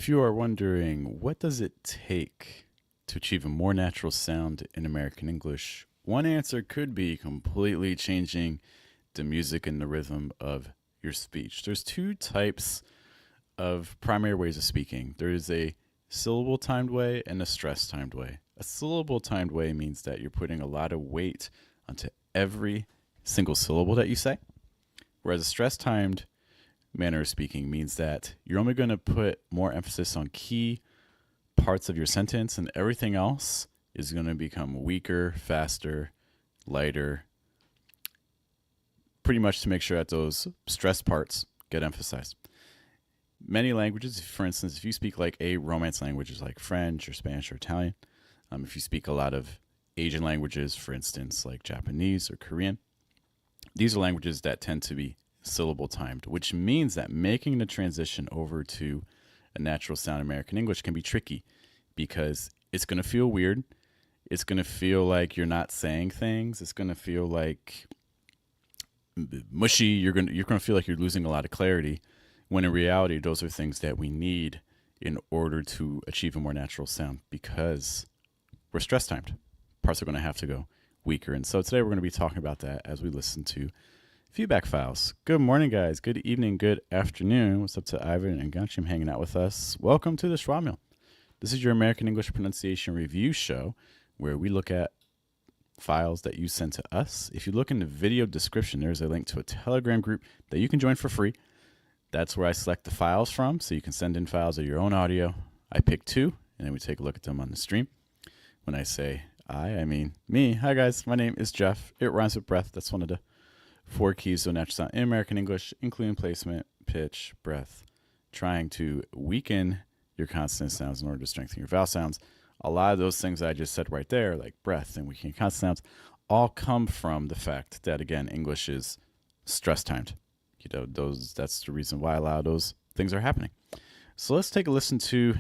If you are wondering, what does it take to achieve a more natural sound in American English? One answer could be completely changing the music and the rhythm of your speech. There's two types of primary ways of speaking. There is a syllable timed way and a stress timed way. A syllable timed way means that you're putting a lot of weight onto every single syllable that you say, whereas a stress timed manner of speaking means that you're only going to put more emphasis on key parts of your sentence, and everything else is going to become weaker, faster, lighter, pretty much to make sure that those stressed parts get emphasized. Many languages, for instance, if you speak like a Romance languages like French or Spanish or Italian, if you speak a lot of Asian languages, for instance, like Japanese or Korean, these are languages that tend to be syllable timed, which means that making the transition over to a natural sound American English can be tricky because it's going to feel weird. It's going to feel like you're not saying things. It's going to feel like mushy. You're going to feel like you're losing a lot of clarity, when in reality, those are things that we need in order to achieve a more natural sound because we're stress timed. Parts are going to have to go weaker. And so today we're going to be talking about that as we listen to feedback files. Good morning, guys. Good evening. Good afternoon. What's up to Ivan and Ganchim hanging out with us? Welcome to the Schwa Mill. This is your American English pronunciation review show where we look at files that you send to us. If you look in the video description, there's a link to a Telegram group that you can join for free. That's where I select the files from, so you can send in files of your own audio. I pick two, and then we take a look at them on the stream. When I say I mean me. Hi, guys. My name is Jeff. It rhymes with breath. That's one of the 4 keys to a natural sound in American English, including placement, pitch, breath, trying to weaken your consonant sounds in order to strengthen your vowel sounds. A lot of those things I just said right there, like breath and weakening consonant sounds, all come from the fact that, again, English is stress timed. That's the reason why a lot of those things are happening. So let's take a listen to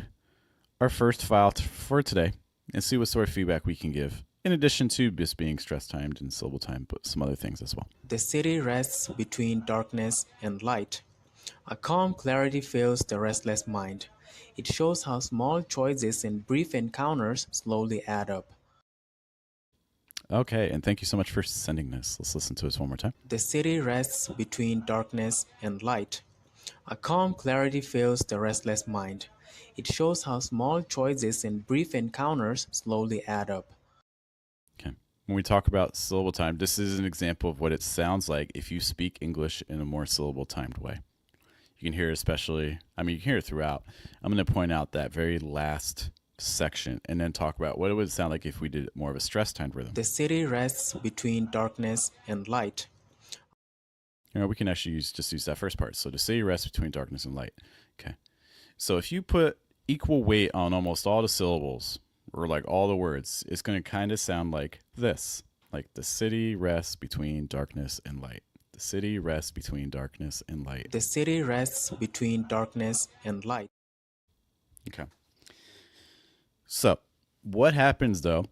our first file for today and see what sort of feedback we can give, in addition to just being stress timed and syllable timed, but some other things as well. The city rests between darkness and light. A calm clarity fills the restless mind. It shows how small choices and brief encounters slowly add up. Okay, and thank you so much for sending this. Let's listen to this one more time. The city rests between darkness and light. A calm clarity fills the restless mind. It shows how small choices and brief encounters slowly add up. Okay. When we talk about syllable time, this is an example of what it sounds like if you speak English in a more syllable timed way. You can hear it you can hear it throughout. I'm going to point out that very last section and then talk about what it would sound like if we did more of a stress timed rhythm. The city rests between darkness and light. We can actually just use that first part. So the city rests between darkness and light. Okay. So if you put equal weight on almost all the syllables or like all the words, it's going to kind of sound like this. Like the city rests between darkness and light. The city rests between darkness and light. The city rests between darkness and light. Okay. So what happens, though,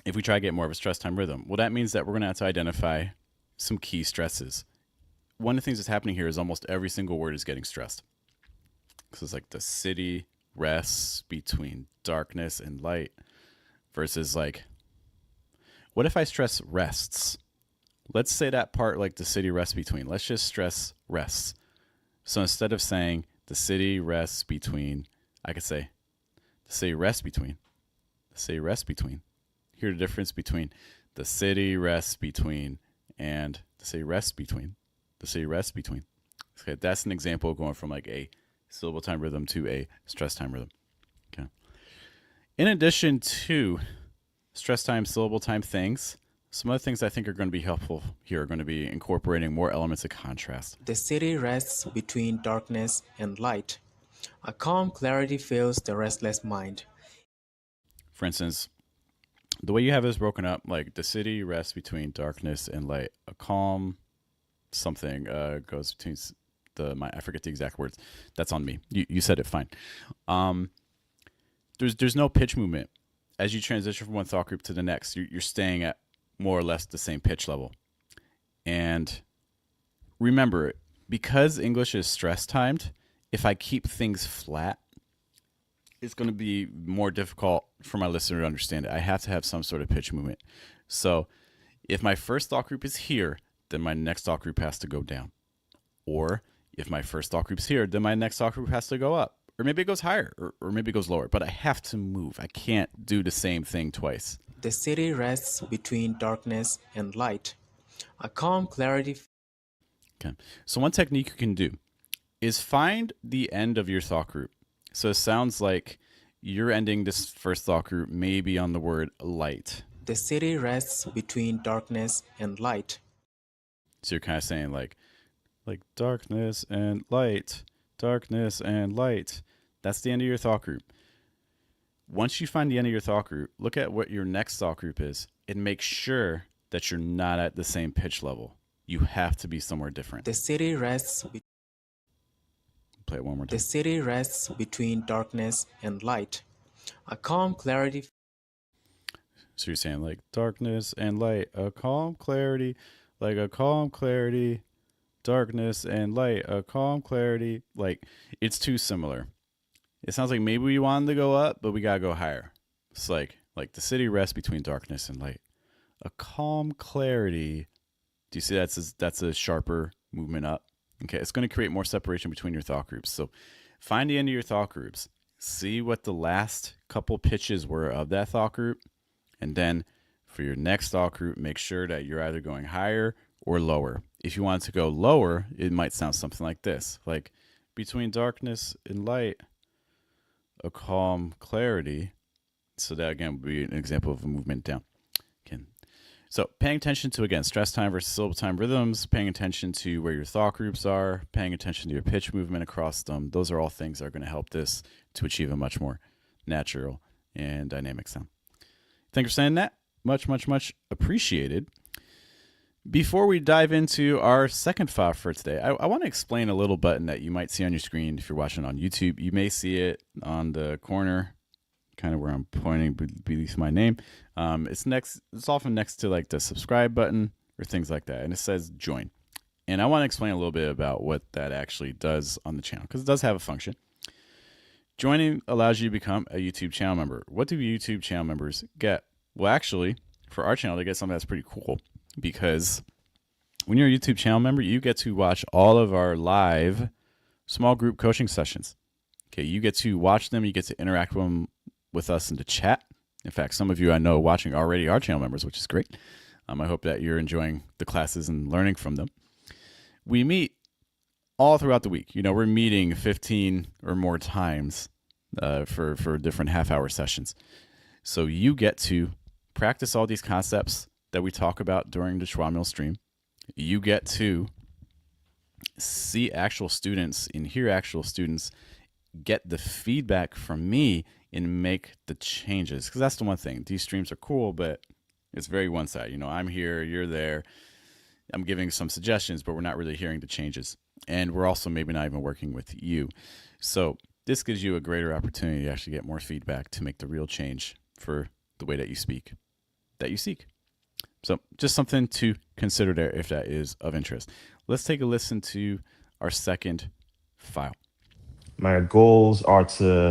if we try to get more of a stress time rhythm? Well, that means that we're going to have to identify some key stresses. One of the things that's happening here is almost every single word is getting stressed. So it's like the city rests between darkness and light versus like, what if I stress rests? Let's say that part like the city rests between. Let's just stress rests. So instead of saying the city rests between, I could say the city rests between. The city rests between. Hear the difference between the city rests between and the city rests between. The city rests between. Okay, that's an example of going from like a syllable time rhythm to a stress time rhythm. Okay. In addition to stress time, syllable time things, some other things I think are going to be helpful here are going to be incorporating more elements of contrast. The city rests between darkness and light. A calm clarity fills the restless mind. For instance, the way you have this broken up, like the city rests between darkness and light. A calm something goes between I forget the exact words. That's on me. You said it fine. There's no pitch movement. As you transition from one thought group to the next, you're staying at more or less the same pitch level. And remember, because English is stress timed, if I keep things flat, it's going to be more difficult for my listener to understand it. I have to have some sort of pitch movement. So if my first thought group is here, then my next thought group has to go down. Or if my first thought group's here, then my next thought group has to go up. Or maybe it goes higher, or maybe it goes lower. But I have to move. I can't do the same thing twice. The city rests between darkness and light. A calm clarity. Okay. So one technique you can do is find the end of your thought group. So it sounds like you're ending this first thought group maybe on the word light. The city rests between darkness and light. So you're kind of saying like darkness and light, darkness and light. That's the end of your thought group. Once you find the end of your thought group, look at what your next thought group is and make sure that you're not at the same pitch level. You have to be somewhere different. The city rests. Play it one more time. The city rests between darkness and light. A calm clarity. So you're saying like darkness and light, a calm clarity, like a calm clarity, darkness and light, a calm clarity. Like it's too similar. It sounds like maybe we wanted to go up, but we gotta go higher. It's like the city rests between darkness and light. A calm clarity. Do you see that's a sharper movement up? Okay, it's going to create more separation between your thought groups. So find the end of your thought groups. See what the last couple pitches were of that thought group. And then for your next thought group, make sure that you're either going higher or lower. If you want to go lower, it might sound something like this. Like between darkness and light, a calm clarity. So that again would be an example of a movement down. Okay. So paying attention to, again, stress time versus syllable time rhythms, paying attention to where your thought groups are, paying attention to your pitch movement across them. Those are all things that are going to help this to achieve a much more natural and dynamic sound. Thanks for saying that. Much, much, much appreciated. Before we dive into our second file for today, I want to explain a little button that you might see on your screen if you're watching on YouTube. You may see it on the corner, kind of where I'm pointing beneath my name. It's often next to like the subscribe button or things like that, and it says join. And I want to explain a little bit about what that actually does on the channel, because it does have a function. Joining allows you to become a YouTube channel member. What do YouTube channel members get? Well, actually, for our channel, they get something that's pretty cool, because when you're a YouTube channel member, you get to watch all of our live small group coaching sessions. Okay, you get to watch them, you get to interact with us in the chat. In fact, some of you I know watching already are channel members, which is great. I hope that you're enjoying the classes and learning from them. We meet all throughout the week. We're meeting 15 or more times for different half-hour sessions. So you get to practice all these concepts that we talk about during the Schwa Mill stream. You get to see actual students and hear actual students get the feedback from me and make the changes. Because that's the one thing. These streams are cool, but it's very one-sided. I'm here, you're there. I'm giving some suggestions, but we're not really hearing the changes. And we're also maybe not even working with you. So this gives you a greater opportunity to actually get more feedback to make the real change for the way that you speak, that you seek. So just something to consider there if that is of interest. Let's take a listen to our second file. My goals are to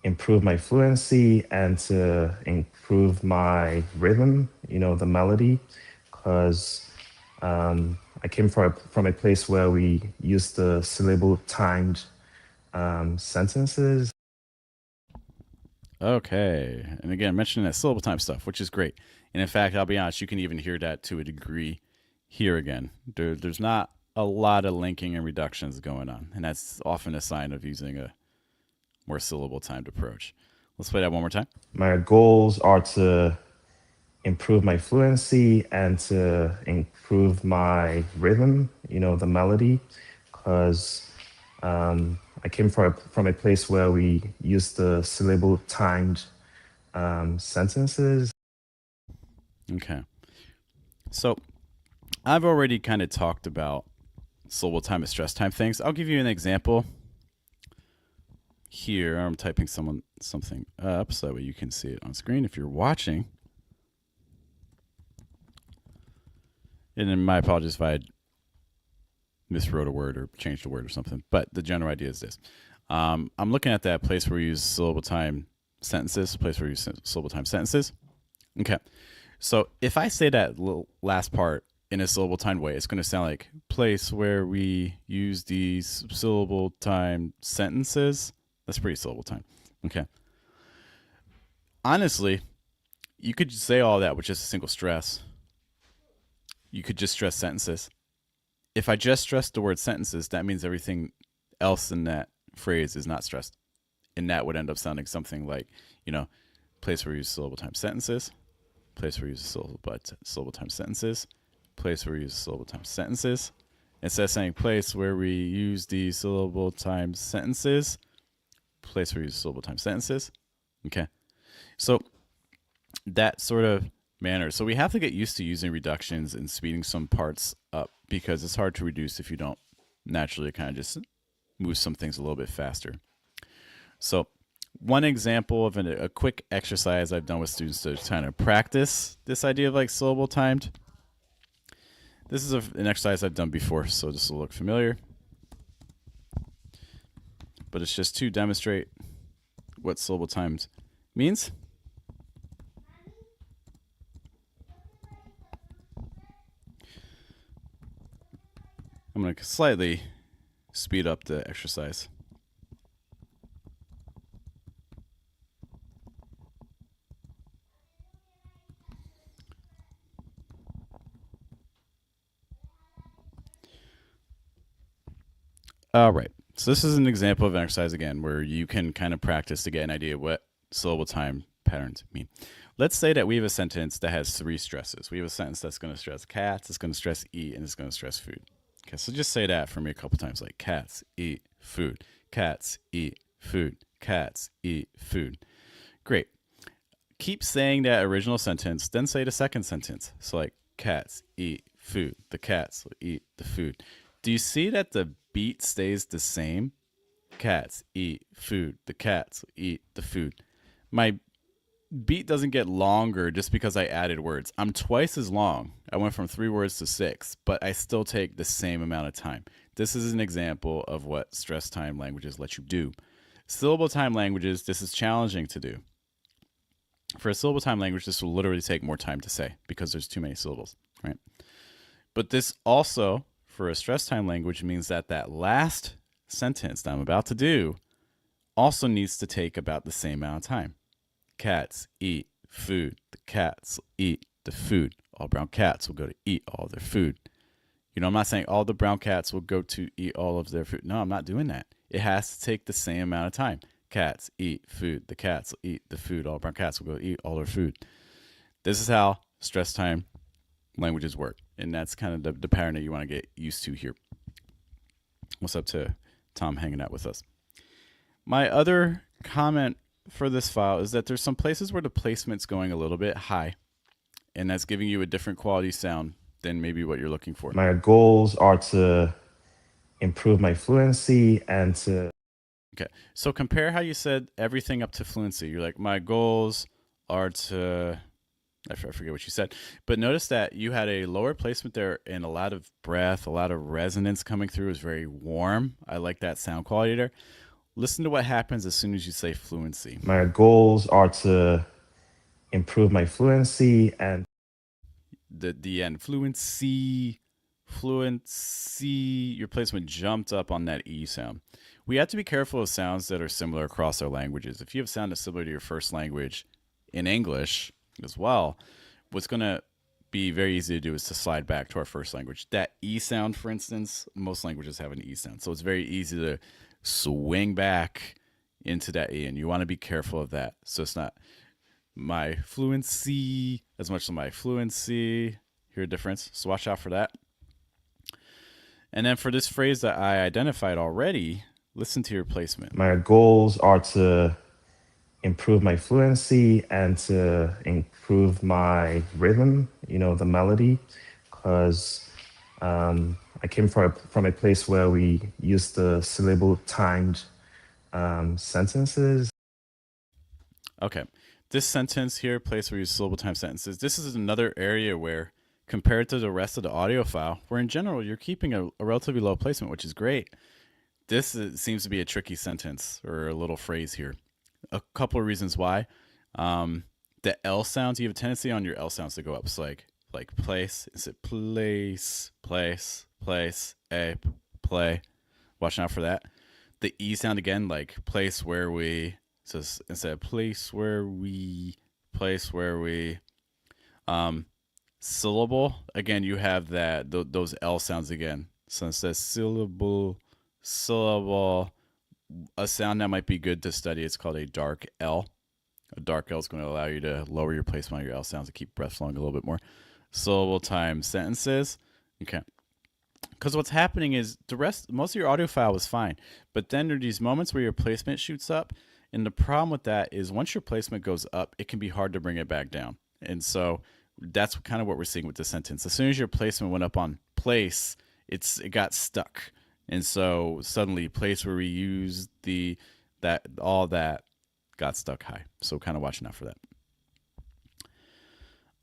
improve my fluency and to improve my rhythm, the melody, because I came from a place where we used the syllable timed sentences. Okay. And again, mentioning that syllable time stuff, which is great. And in fact, I'll be honest, you can even hear that to a degree here again. There's not a lot of linking and reductions going on. And that's often a sign of using a more syllable timed approach. Let's play that one more time. My goals are to improve my fluency and to improve my rhythm, the melody, because I came from a place where we used the syllable timed sentences. Okay. So I've already kind of talked about syllable time and stress time things. I'll give you an example. Here, I'm typing something up so that you can see it on screen if you're watching. And then my apologies if I miswrote a word or changed a word or something. But the general idea is this. I'm looking at that place where we use syllable time sentences, place where we use syllable time sentences. Okay. So if I say that little last part in a syllable timed way, it's going to sound like place where we use these syllable time sentences. That's pretty syllable time. Okay. Honestly, you could say all that with just a single stress. You could just stress sentences. If I just stress the word sentences, that means everything else in that phrase is not stressed. And that would end up sounding something like, place where we use syllable time sentences, place where we use syllable time sentences, place where we use syllable time sentences. Instead of saying place where we use the syllable time sentences, place where we use syllable time sentences. Okay. So that sort of manner. So we have to get used to using reductions and speeding some parts up because it's hard to reduce if you don't naturally kind of just move some things a little bit faster. So one example of a quick exercise I've done with students to kind of practice this idea of like syllable timed. This is an exercise I've done before, so this will look familiar. But it's just to demonstrate what syllable timed means. I'm going to slightly speed up the exercise. All right. So this is an example of an exercise again where you can kind of practice to get an idea of what syllable time patterns mean. Let's say that we have a sentence that has 3 stresses. We have a sentence that's going to stress cats, it's going to stress eat, and it's going to stress food. Okay, so just say that for me a couple times, like cats eat food, cats eat food, cats eat food. Great. Keep saying that original sentence, then say the second sentence. So like cats eat food, the cats will eat the food. Do you see that the beat stays the same? Cats eat food, the cats will eat the food. My beat doesn't get longer just because I added words. I'm twice as long. I went from 3 words to 6, but I still take the same amount of time. This is an example of what stress time languages let you do. Syllable time languages, this is challenging to do. For a syllable time language, this will literally take more time to say because there's too many syllables, right? But this also, for a stress time language, means that that last sentence that I'm about to do also needs to take about the same amount of time. Cats eat food. The cats eat the food. All brown cats will go to eat all their food. I'm not saying all the brown cats will go to eat all of their food. No, I'm not doing that. It has to take the same amount of time. Cats eat food. The cats will eat the food. All brown cats will go eat all their food. This is how stress time languages work. And that's kind of the pattern that you want to get used to here. What's up to Tom hanging out with us? My other comment for this file is that there's some places where the placement's going a little bit high, and that's giving you a different quality sound than maybe what you're looking for. My goals are to improve my fluency and to... Okay, so compare how you said everything up to fluency. You're like, my goals are to... I forget what you said, but notice that you had a lower placement there and a lot of breath, a lot of resonance coming through. It was very warm. I like that sound quality there. Listen to what happens as soon as you say fluency. My goals are to improve my fluency and... The end. Fluency. Your placement jumped up on that E sound. We have to be careful of sounds that are similar across our languages. If you have sound that's similar to your first language in English as well, what's going to be very easy to do is to slide back to our first language. That E sound, for instance, most languages have an E sound. So it's very easy to swing back into that E, and you want to be careful of that. So it's not my fluency as much as my fluency. Hear a difference? So watch out for that. And then for this phrase that I identified already, listen to your placement. My goals are to improve my fluency and to improve my rhythm, the melody, because I came from a place where we use the syllable timed sentences. Okay. This sentence here, place where we use syllable time sentences, this is another area where, compared to the rest of the audio file, where in general you're keeping a relatively low placement, which is great. This seems to be a tricky sentence or a little phrase here. A couple of reasons why. The L sounds, you have a tendency on your L sounds to go up. So like place, is it place, a, play. Watching out for that. The E sound again, like place where we. So instead of place where we. Syllable, again, you have that those L sounds again. So instead of syllable, a sound that might be good to study, it's called a dark L. A dark L is going to allow you to lower your placement on your L sounds and keep breath flowing a little bit more. Syllable times sentences. Okay. Because what's happening is most of your audio file was fine, but then there are these moments where your placement shoots up, and the problem with that is once your placement goes up, it can be hard to bring it back down. And so that's kind of what we're seeing with this sentence. As soon as your placement went up on place, it got stuck. And so suddenly place where we use all that got stuck high. So kind of watching out for that.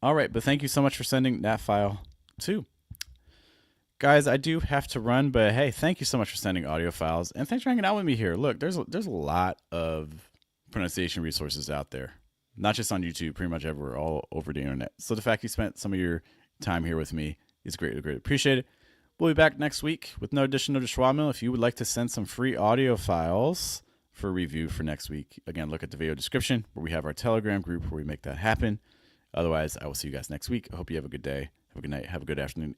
All right, but thank you so much for sending that file too. Guys, I do have to run, but hey, thank you so much for sending audio files, and thanks for hanging out with me here. Look, there's a lot of pronunciation resources out there, not just on YouTube, pretty much everywhere, all over the internet. So the fact you spent some of your time here with me is greatly appreciated. We'll be back next week with no edition of the Schwa Mill. If you would like to send some free audio files for review for next week, again, look at the video description where we have our Telegram group where we make that happen. Otherwise, I will see you guys next week. I hope you have a good day, have a good night, have a good afternoon.